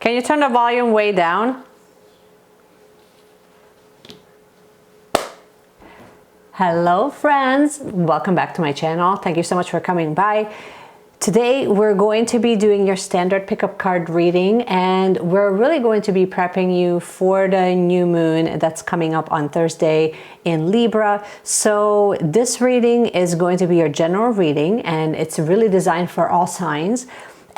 Can you turn the volume way down? Hello friends, welcome back to my channel. Thank you so much for coming by. Today we're going to be doing your standard pickup card reading, and we're really going to be prepping you for the new moon that's coming up on Thursday in Libra. So this reading is going to be your general reading, and it's really designed for all signs.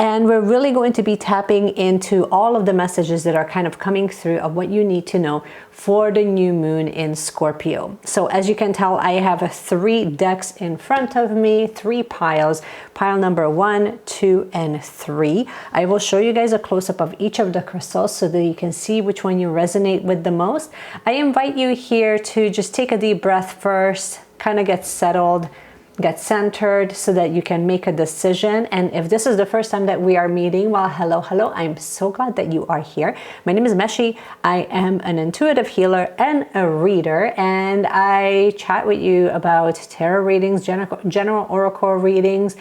And we're really going to be tapping into all of the messages that are kind of coming through of what you need to know for the new moon in Scorpio. So as you can tell, I have 3 decks in front of me, 3 piles, pile number 1, 2, and 3. I will show you guys a close-up of each of the crystals so that you can see which one you resonate with the most. I invite you here to just take a deep breath first, kind of get settled, get centered so that you can make a decision. And if this is the first time that we are meeting, well, hello. I'm so glad that you are here. My name is Meshi. I am an intuitive healer and a reader, and I chat with you about tarot readings, general oracle readings,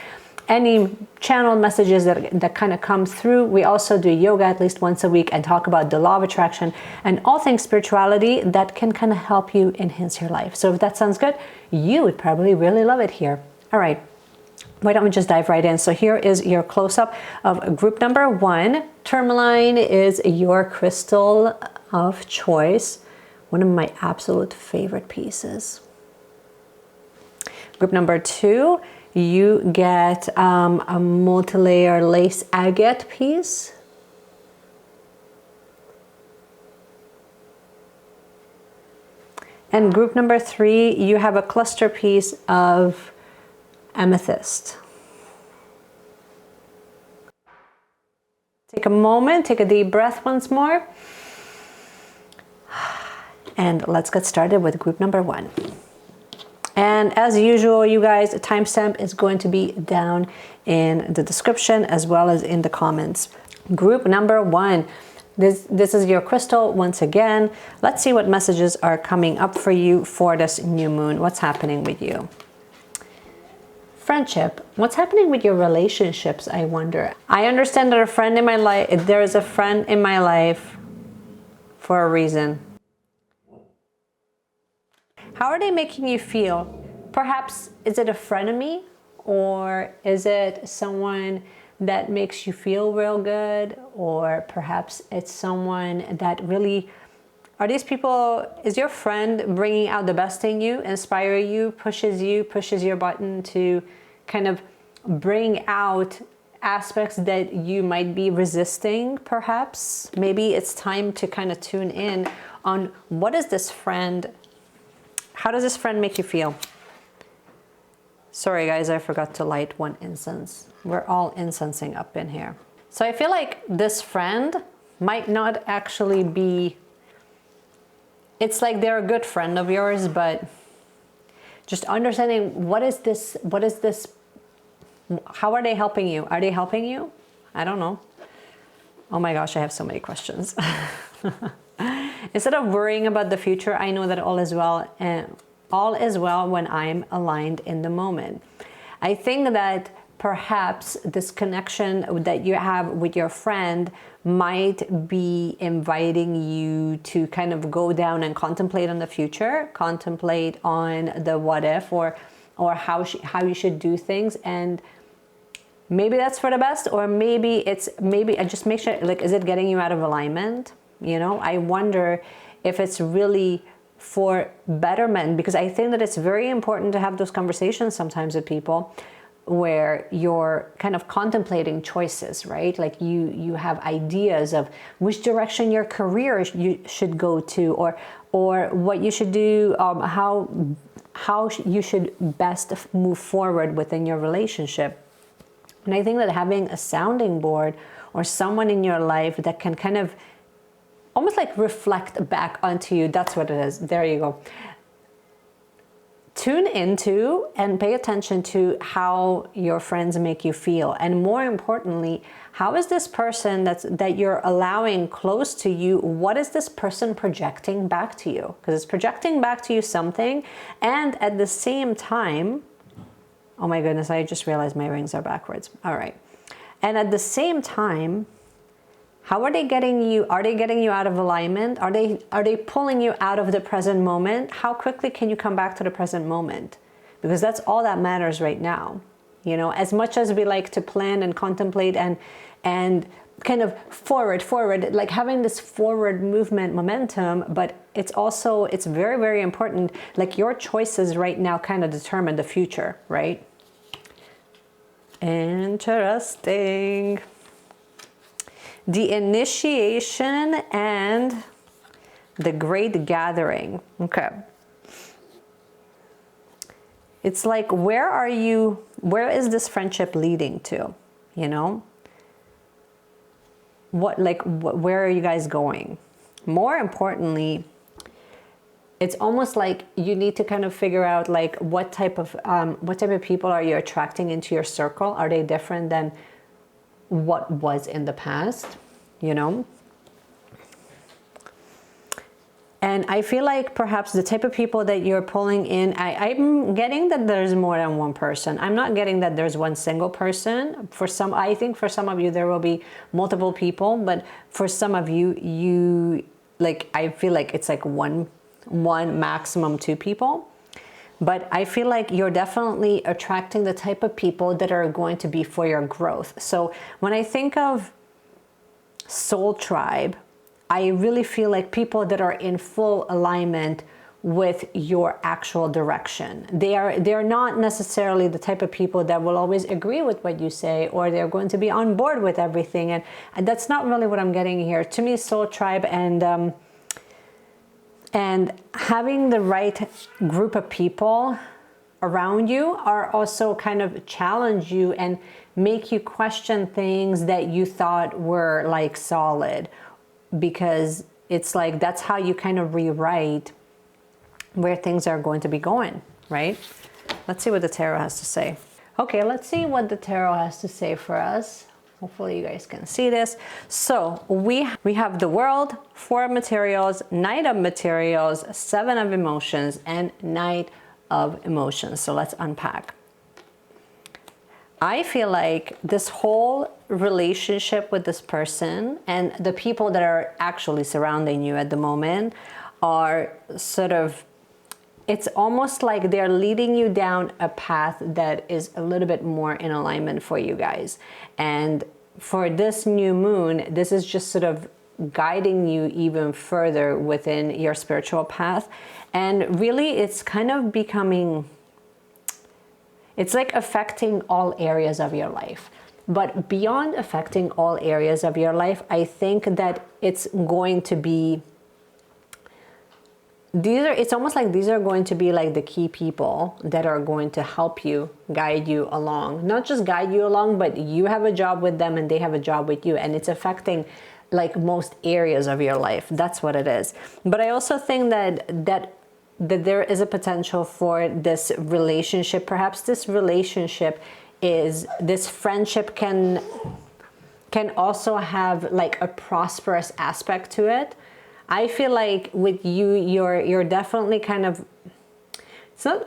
any channel messages that kind of come through. We also do yoga at least once a week and talk about the law of attraction and all things spirituality that can kind of help you enhance your life. So if that sounds good, you would probably really love it here. All right, why don't we just dive right in? So here is your close-up of group number 1. Tourmaline is your crystal of choice, one of my absolute favorite pieces. Group number 2, you get a multi-layer lace agate piece. And group number 3, you have a cluster piece of amethyst. Take a moment, take a deep breath once more. And let's get started with group number 1. And as usual, you guys, a timestamp is going to be down in the description as well as in the comments. Group number 1. This is your crystal once again. Let's see what messages are coming up for you for this new moon. What's happening with you? Friendship. What's happening with your relationships, I wonder? I understand that there is a friend in my life for a reason. How are they making you feel? Perhaps, is it a frenemy? Or is it someone that makes you feel real good? Or perhaps it's someone that really... Are these people... Is your friend bringing out the best in you, inspire you, pushes your button to kind of bring out aspects that you might be resisting, perhaps? Maybe it's time to kind of tune in on what is this friend... How does this friend make you feel? Sorry guys, I forgot to light one incense. We're all incensing up in here. So I feel like this friend might not actually be... It's like they're a good friend of yours, but just understanding what is this, how are they helping you? Are they helping you? I don't know. Oh my gosh, I have so many questions. Instead of worrying about the future, I know that all is well, and all is well when I'm aligned in the moment. I think that perhaps this connection that you have with your friend might be inviting you to kind of go down and contemplate on the future, contemplate on the what if, or how you should do things. And maybe that's for the best, or maybe just make sure, like, is it getting you out of alignment? You know, I wonder if it's really for betterment, because I think that it's very important to have those conversations sometimes with people where you're kind of contemplating choices, right? Like you have ideas of which direction your career you should go to, or what you should do, how you should best move forward within your relationship. And I think that having a sounding board or someone in your life that can kind of almost like reflect back onto you. That's what it is. There you go. Tune into and pay attention to how your friends make you feel. And more importantly, how is this person that you're allowing close to you, what is this person projecting back to you? Because it's projecting back to you something. And at the same time, oh my goodness, I just realized my rings are backwards. All right. And at the same time, How are they getting you? Are they getting you out of alignment? Are they pulling you out of the present moment? How quickly can you come back to the present moment? Because that's all that matters right now. You know, as much as we like to plan and contemplate and kind of forward, like having this forward movement momentum, but it's very, very important. Like your choices right now kind of determine the future, right? Interesting. The initiation and the great gathering. Okay. It's like, where is this friendship leading to? You know? Where are you guys going? More importantly, it's almost like you need to kind of figure out like what type of people are you attracting into your circle? Are they different than what was in the past, you know? And I feel like perhaps the type of people that you're pulling in, I'm getting that there's more than one person. I'm not getting that there's one single person. I think for some of you, there will be multiple people, but for some of you, like, I feel like it's like one, maximum two people. But I feel like you're definitely attracting the type of people that are going to be for your growth. So when I think of soul tribe, I really feel like people that are in full alignment with your actual direction. They're not necessarily the type of people that will always agree with what you say, or they're going to be on board with everything. And that's not really what I'm getting here. To me, soul tribe and having the right group of people around you are also kind of challenge you and make you question things that you thought were like solid, because it's like that's how you kind of rewrite where things are going to be going, right? Let's see what the tarot has to say. Okay, let's see what the tarot has to say for us. Hopefully you guys can see this. So we have the World, Four of Materials, Knight of Materials, Seven of Emotions, and Knight of Emotions. So let's unpack. I feel like this whole relationship with this person and the people that are actually surrounding you at the moment are sort of, it's almost like they're leading you down a path that is a little bit more in alignment for you guys. And for this new moon, this is just sort of guiding you even further within your spiritual path. And really, it's kind of becoming, it's like affecting all areas of your life. But beyond affecting all areas of your life, I think that it's going to be, it's almost like these are going to be like the key people that are going to help you, guide you along. Not just guide you along, but you have a job with them and they have a job with you. And it's affecting like most areas of your life. That's what it is. But I also think that there is a potential for this relationship. Perhaps this relationship this friendship can also have like a prosperous aspect to it. I feel like with you, you're definitely kind of,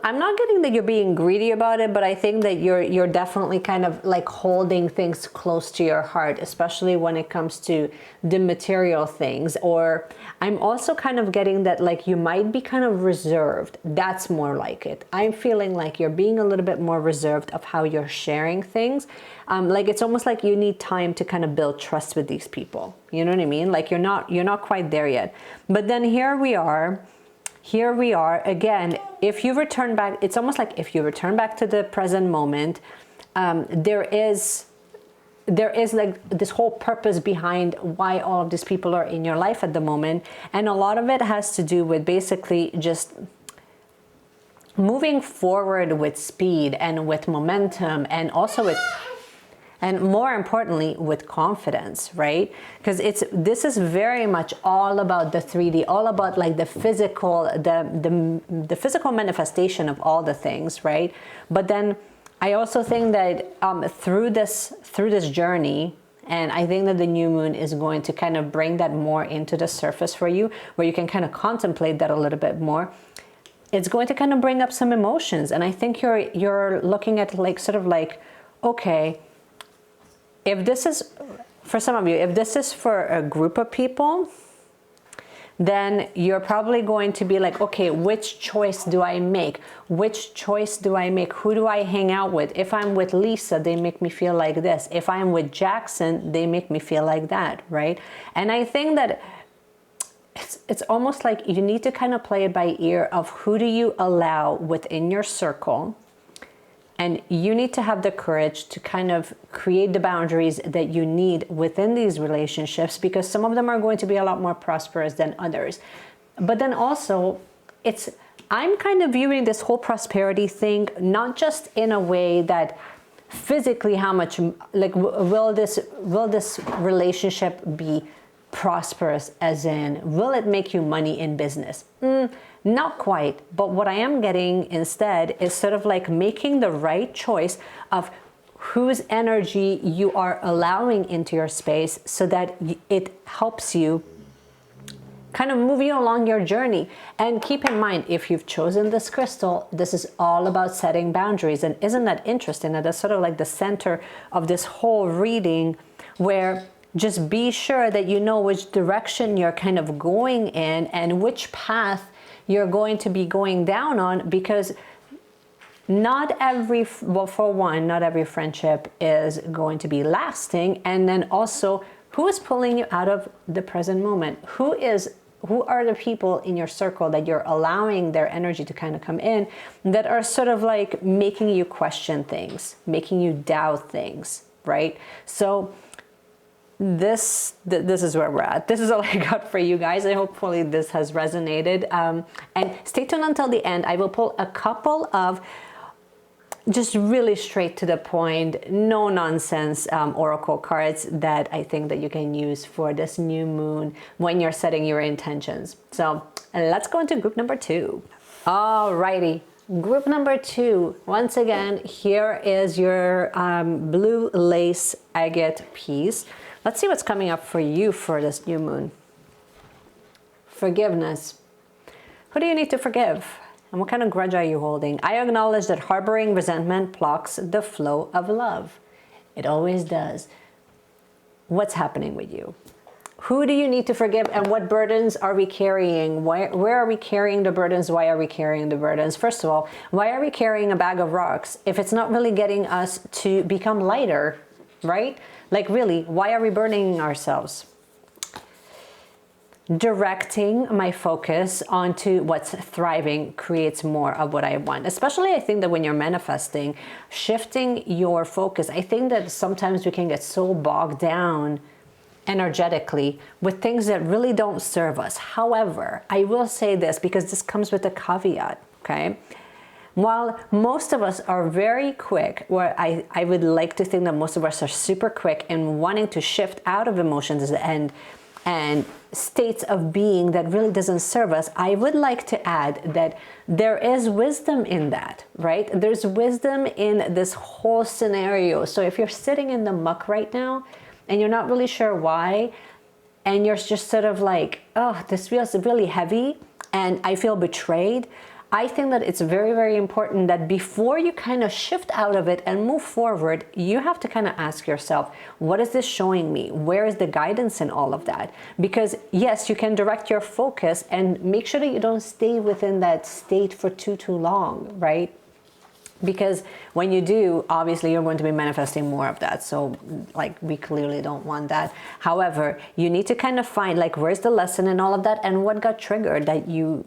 I'm not getting that you're being greedy about it, but I think that you're definitely kind of like holding things close to your heart, especially when it comes to the material things. Or I'm also kind of getting that like you might be kind of reserved. That's more like it. I'm feeling like you're being a little bit more reserved of how you're sharing things. Like it's almost like you need time to kind of build trust with these people. You know what I mean? Like you're not quite there yet. But then here we are again. If you return back, it's almost like if you return back to the present moment, there is like this whole purpose behind why all of these people are in your life at the moment. And a lot of it has to do with basically just moving forward with speed and with momentum, and also with, and more importantly, with confidence, right? Because this is very much all about the 3D, all about like the physical, the physical manifestation of all the things, right? But then I also think that through this journey, and I think that the new moon is going to kind of bring that more into the surface for you, where you can kind of contemplate that a little bit more. It's going to kind of bring up some emotions, and I think you're looking at like sort of like, okay, if this is for some of you, if this is for a group of people, then you're probably going to be like, okay, which choice do I make? Which choice do I make? Who do I hang out with? If I'm with Lisa, they make me feel like this. If I'm with Jackson, they make me feel like that, right? And I think that it's almost like you need to kind of play it by ear of who do you allow within your circle. And you need to have the courage to kind of create the boundaries that you need within these relationships, because some of them are going to be a lot more prosperous than others. But then also, I'm kind of viewing this whole prosperity thing, not just in a way that physically how much, like, will this relationship be prosperous, as in, will it make you money in business? Not quite, but what I am getting instead is sort of like making the right choice of whose energy you are allowing into your space, so that it helps you kind of move you along your journey. And keep in mind, if you've chosen this crystal, this is all about setting boundaries. And isn't that interesting that that's sort of like the center of this whole reading, where just be sure that you know which direction you're kind of going in and which path you're going to be going down on, because not every friendship is going to be lasting. And then also, who is pulling you out of the present moment? Who are the people in your circle that you're allowing their energy to kind of come in, that are sort of like making you question things, making you doubt things, right? So this is where we're at. This is all I got for you guys. I hopefully this has resonated. And stay tuned until the end. I will pull a couple of just really straight to the point, no nonsense oracle cards that I think that you can use for this new moon when you're setting your intentions. So let's go into group number 2. Alrighty. Group number 2, once again, here is your blue lace agate piece. Let's see what's coming up for you for this new moon. Forgiveness. Who do you need to forgive? And what kind of grudge are you holding? I acknowledge that harboring resentment blocks the flow of love. It always does. What's happening with you? Who do you need to forgive, and what burdens are we carrying? Where are we carrying the burdens? Why are we carrying the burdens? First of all, why are we carrying a bag of rocks if it's not really getting us to become lighter, right? Like, really, why are we burdening ourselves? Directing my focus onto what's thriving creates more of what I want. Especially, I think that when you're manifesting, shifting your focus, I think that sometimes we can get so bogged down energetically with things that really don't serve us. However, I will say this, because this comes with a caveat, okay? While most of us are very quick, or I would like to think that most of us are super quick in wanting to shift out of emotions and states of being that really doesn't serve us, I would like to add that there is wisdom in that, right? There's wisdom in this whole scenario. So if you're sitting in the muck right now and you're not really sure why, and you're just sort of like, oh, this feels really heavy and I feel betrayed, I think that it's very, very important that before you kind of shift out of it and move forward, you have to kind of ask yourself, what is this showing me? Where is the guidance in all of that? Because yes, you can direct your focus and make sure that you don't stay within that state for too long, right? Because when you do, obviously you're going to be manifesting more of that. So like, we clearly don't want that. However, you need to kind of find like, where's the lesson in all of that, and what got triggered that you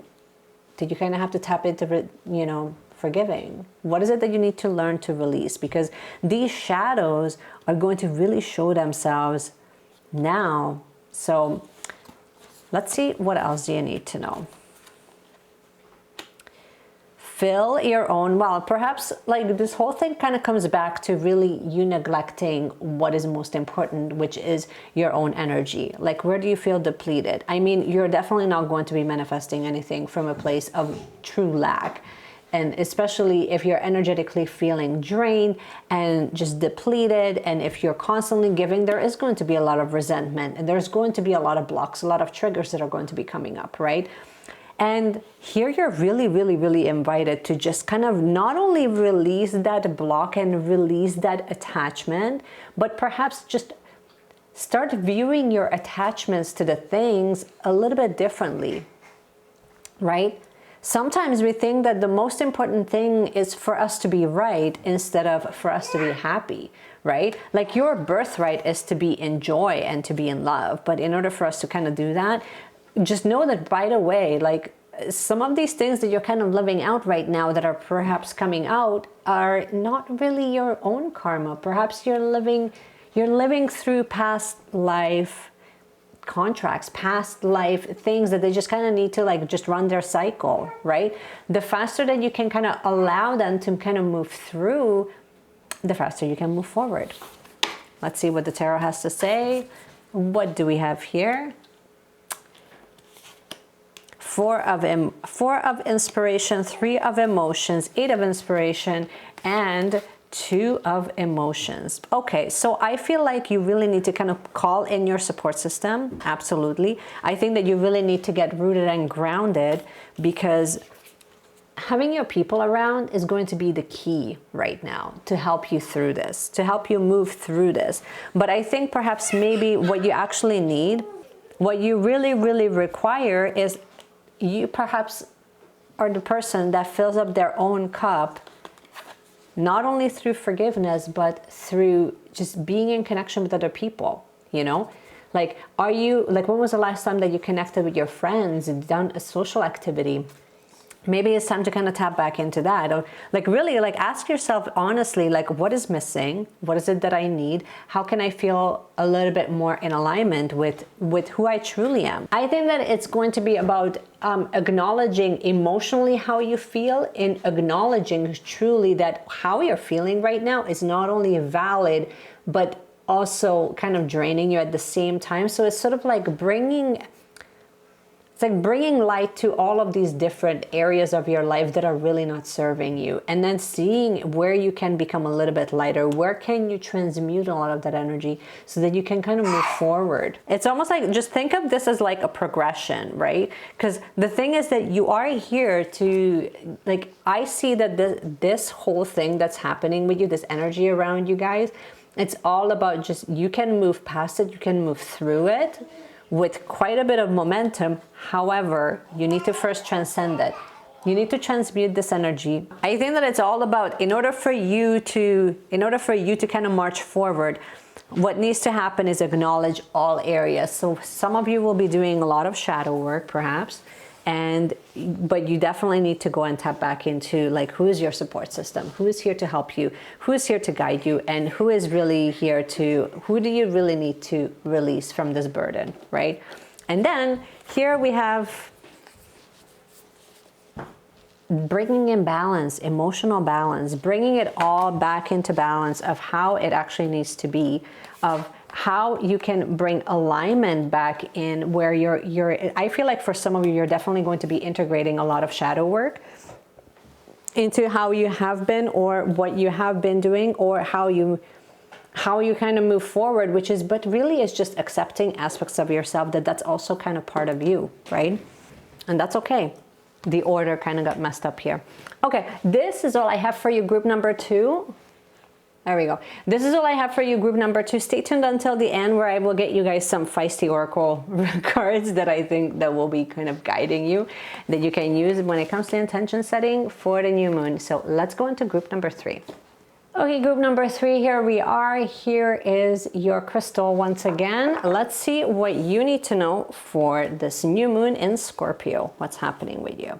kind of have to tap into, you know, forgiving. What is it that you need to learn to release? Because these shadows are going to really show themselves now. So let's see, what else do you need to know? Fill your own well. Perhaps like this whole thing kind of comes back to really you neglecting what is most important, which is your own energy. Like, where do you feel depleted? I mean, you're definitely not going to be manifesting anything from a place of true lack. And especially if you're energetically feeling drained and just depleted, and if you're constantly giving, there is going to be a lot of resentment, and there's going to be a lot of blocks, a lot of triggers that are going to be coming up, right? And here you're really, really, really invited to just kind of not only release that block and release that attachment, but perhaps just start viewing your attachments to the things a little bit differently, right? Sometimes we think that the most important thing is for us to be right instead of for us to be happy, right? Like your birthright is to be in joy and to be in love. But in order for us to kind of do that, just know that right away, like some of these things that you're kind of living out right now that are perhaps coming out are not really your own karma. Perhaps you're living through past life contracts, past life things that they just kind of need to like just run their cycle, right? The faster that you can kind of allow them to kind of move through, the faster you can move forward. Let's see what the tarot has to say. What do we have here? Four of inspiration, 3 of emotions, 8 of inspiration, and 2 of emotions. Okay, so I feel like you really need to kind of call in your support system. Absolutely. I think that you really need to get rooted and grounded, because having your people around is going to be the key right now to help you through this, to help you move through this. But I think perhaps maybe what you actually need, what you really, really require is you perhaps are the person that fills up their own cup, not only through forgiveness, but through just being in connection with other people, you know? Like, when was the last time that you connected with your friends and done a social activity? Maybe it's time to kind of tap back into that. Or like really like ask yourself honestly, like what is missing? What is it that I need? How can I feel a little bit more in alignment with who I truly am? I think that it's going to be about acknowledging emotionally how you feel, and acknowledging truly that how you're feeling right now is not only valid, but also kind of draining you at the same time. So it's sort of like bringing light to all of these different areas of your life that are really not serving you, and then seeing where you can become a little bit lighter, where can you transmute a lot of that energy so that you can kind of move forward. It's almost like, just think of this as like a progression, right? Because the thing is that you are here to, like, I see that this whole thing that's happening with you, this energy around you guys, it's all about just, you can move past it, you can move through it with quite a bit of momentum. However, you need to first transcend it. You need to transmute this energy. I think that it's all about, in order for you to kind of march forward, what needs to happen is acknowledge all areas. So some of you will be doing a lot of shadow work perhaps, but you definitely need to go and tap back into, like, who is your support system? Who is here to help you? Who is here to guide you? And who is really here who do you really need to release from this burden, right? And then here we have bringing in balance, emotional balance, bringing it all back into balance of how it actually needs to be, of how you can bring alignment back in where I feel like for some of you, you're definitely going to be integrating a lot of shadow work into how you have been, or what you have been doing, or how you kind of move forward, but really is just accepting aspects of yourself that's also kind of part of you, right? And that's okay. The order kind of got messed up here. Okay, this is all I have for you, group number 2. There we go. This is all I have for you, group number 2. Stay tuned until the end, where I will get you guys some feisty oracle cards that I think that will be kind of guiding you, that you can use when it comes to intention setting for the new moon. So let's go into group number 3. Okay, group number 3, here we are. Here is your crystal once again. Let's see what you need to know for this new moon in Scorpio. What's happening with you?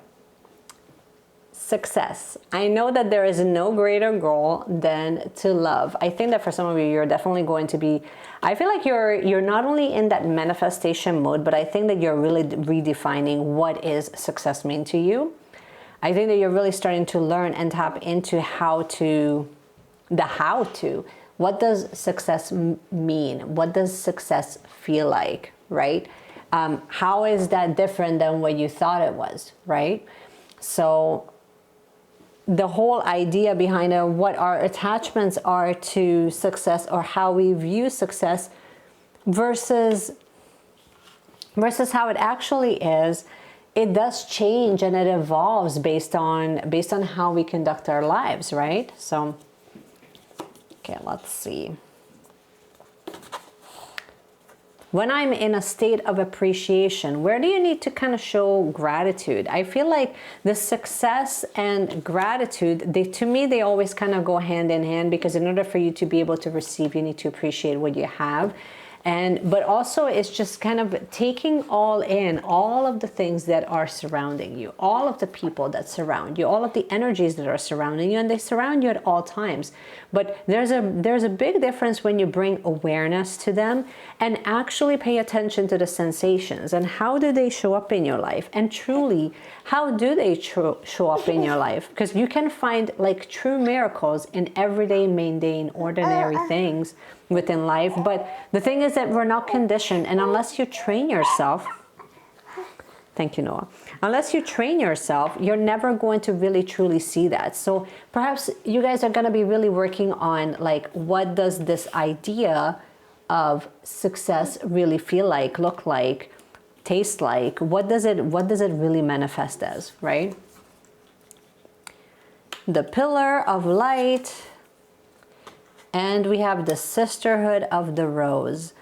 Success. I know that there is no greater goal than to love. I think that for some of you, you're definitely going to be, I feel like you're not only in that manifestation mode, but I think that you're really redefining what is success mean to you. I think that you're really starting to learn and tap into what does success mean? What does success feel like, right? How is that different than what you thought it was, right? So the whole idea behind what our attachments are to success, or how we view success versus how it actually is, it does change and it evolves based on how we conduct our lives, right? So okay, let's see. when I'm in a state of appreciation, where do you need to kind of show gratitude? I feel like the success and gratitude, to me, they always kind of go hand in hand, because in order for you to be able to receive, you need to appreciate what you have. But also it's just kind of taking all in all of the things that are surrounding you, all of the people that surround you, all of the energies that are surrounding you, and they surround you at all times. But there's a big difference when you bring awareness to them and actually pay attention to the sensations and how do they show up in your life, and truly, how do they show up in your life? Because you can find like true miracles in everyday, mundane, ordinary things within life. But the thing is that we're not conditioned, and unless you train yourself, thank you, Noah, unless you train yourself, you're never going to really truly see that. So perhaps you guys are going to be really working on like, what does this idea of success really feel like, look like, taste like? What does it really manifest as, right? The pillar of light. And we have the sisterhood of the rose.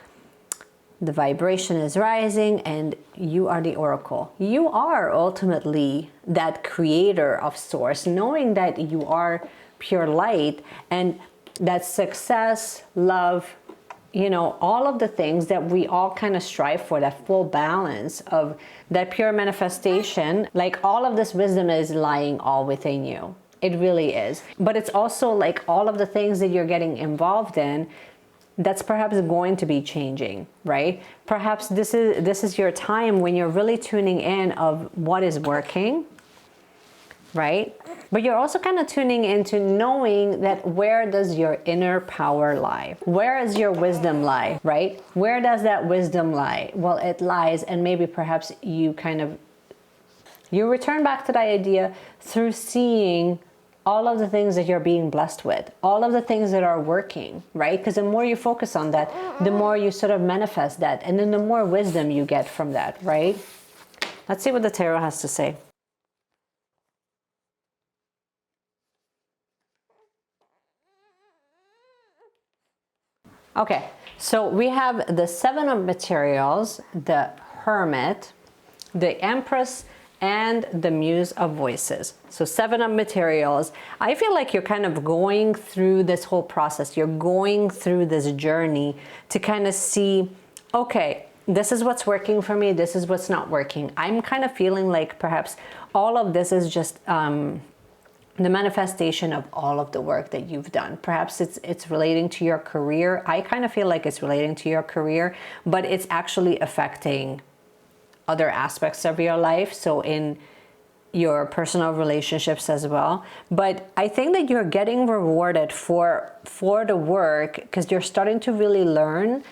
The vibration is rising, and you are the oracle. You are ultimately that creator of source, knowing that you are pure light, and that success, love, you know, all of the things that we all kind of strive for, that full balance of that pure manifestation, like all of this wisdom is lying all within you. It really is. But it's also like all of the things that you're getting involved in, that's perhaps going to be changing, right? Perhaps this is your time when you're really tuning in of what is working, right? But you're also kind of tuning into knowing that where does your inner power lie? Where does your wisdom lie, right? Where does that wisdom lie? Well, it lies, and maybe perhaps you return back to the idea through seeing all of the things that you're being blessed with, all of the things that are working, right? Because the more you focus on that, the more you sort of manifest that, and then the more wisdom you get from that, right? Let's see what the tarot has to say. Okay, so we have the Seven of Materials, the Hermit, the Empress, and the Muse of Voices. So Seven of Materials. I feel like you're kind of going through this whole process. You're going through this journey to kind of see, okay, this is what's working for me. This is what's not working. I'm kind of feeling like perhaps all of this is just the manifestation of all of the work that you've done. Perhaps it's relating to your career. I kind of feel like it's relating to your career, but it's actually affecting other aspects of your life, so in your personal relationships as well. But I think that you're getting rewarded for the work, because you're starting to really learn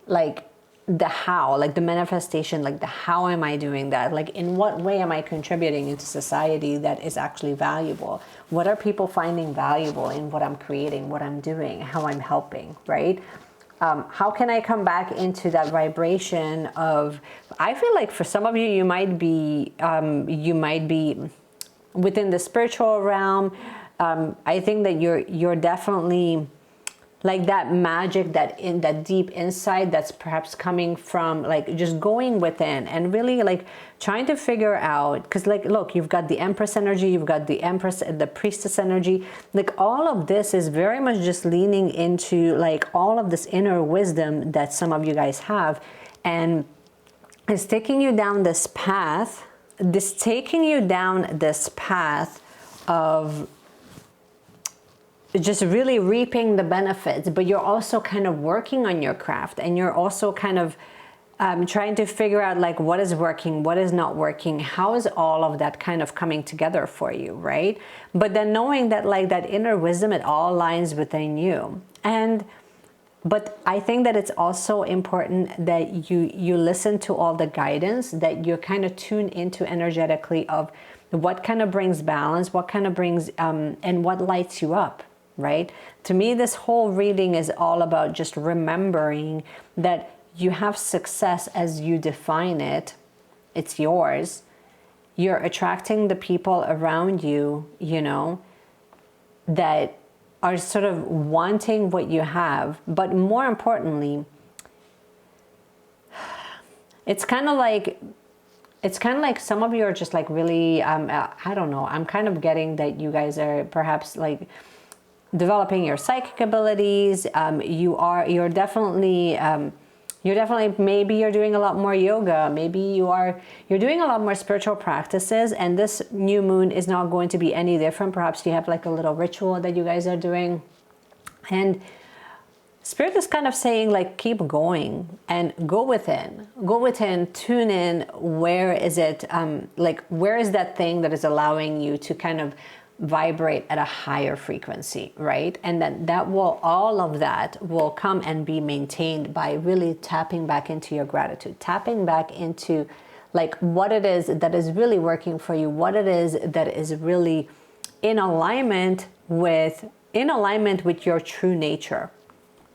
like the how, like the manifestation, like the how am I doing that, like in what way am I contributing into society that is actually valuable, what are people finding valuable in what I'm creating, what I'm doing, how I'm helping, right? How can I come back into that vibration of, I feel like for some of you, you might be within the spiritual realm. I think that you're definitely like that magic, that deep insight that's perhaps coming from like just going within and really like trying to figure out, because like look, you've got the Empress energy, you've got the Empress and the Priestess energy, like all of this is very much just leaning into like all of this inner wisdom that some of you guys have, and it's taking you down this path, of just really reaping the benefits, but you're also kind of working on your craft, and you're also kind of trying to figure out like what is working, what is not working, how is all of that kind of coming together for you, right? But then knowing that like that inner wisdom, it all lies within you. But I think that it's also important that you listen to all the guidance, that you're kind of tuned into energetically of what kind of brings balance, what kind of brings and what lights you up, right? To me, this whole reading is all about just remembering that you have success as you define it. It's yours. You're attracting the people around you, you know, that are sort of wanting what you have. But more importantly, it's kind of like some of you are just like really, I don't know, I'm kind of getting that you guys are perhaps like developing your psychic abilities. You're definitely, maybe you're doing a lot more yoga. Maybe you're doing a lot more spiritual practices, and this new moon is not going to be any different. Perhaps you have like a little ritual that you guys are doing, and Spirit is kind of saying like, keep going and go within, tune in. Where is it? Where is that thing that is allowing you to kind of vibrate at a higher frequency, right? And then all of that will come and be maintained by really tapping back into your gratitude, tapping back into like what it is that is really working for you, what it is that is really in alignment with your true nature.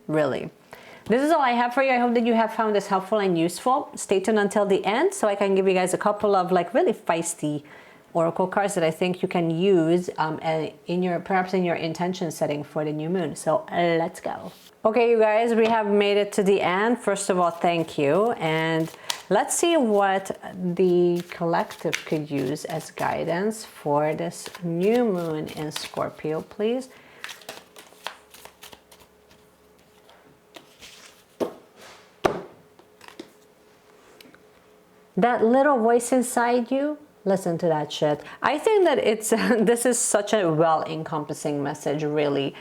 Really. This is all I have for you. I hope that you have found this helpful and useful. Stay tuned until the end so I can give you guys a couple of like really feisty oracle cards that I think you can use perhaps in your intention setting for the new moon. So let's go. Okay, you guys, we have made it to the end. First of all, thank you. And let's see what the collective could use as guidance for this new moon in Scorpio, please. That little voice inside you, listen to that shit. I think that this is such a well-encompassing message, really.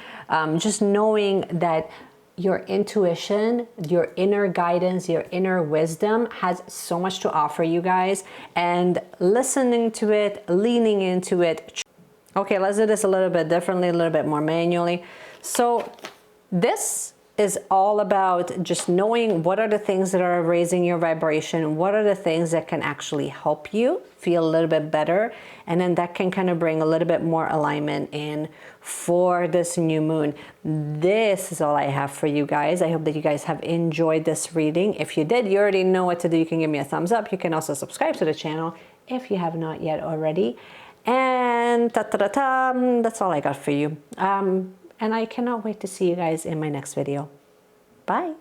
Just knowing that your intuition, your inner guidance, your inner wisdom has so much to offer you guys, and listening to it, leaning into it. Okay, let's do this a little bit differently, a little bit more manually. So this is all about just knowing what are the things that are raising your vibration, what are the things that can actually help you feel a little bit better, and then that can kind of bring a little bit more alignment in for this new moon. This is all I have for you guys. I hope that you guys have enjoyed this reading. If you did, you already know what to do. You can give me a thumbs up. You can also subscribe to the channel if you have not yet already. And that's all I got for you. And I cannot wait to see you guys in my next video. Bye.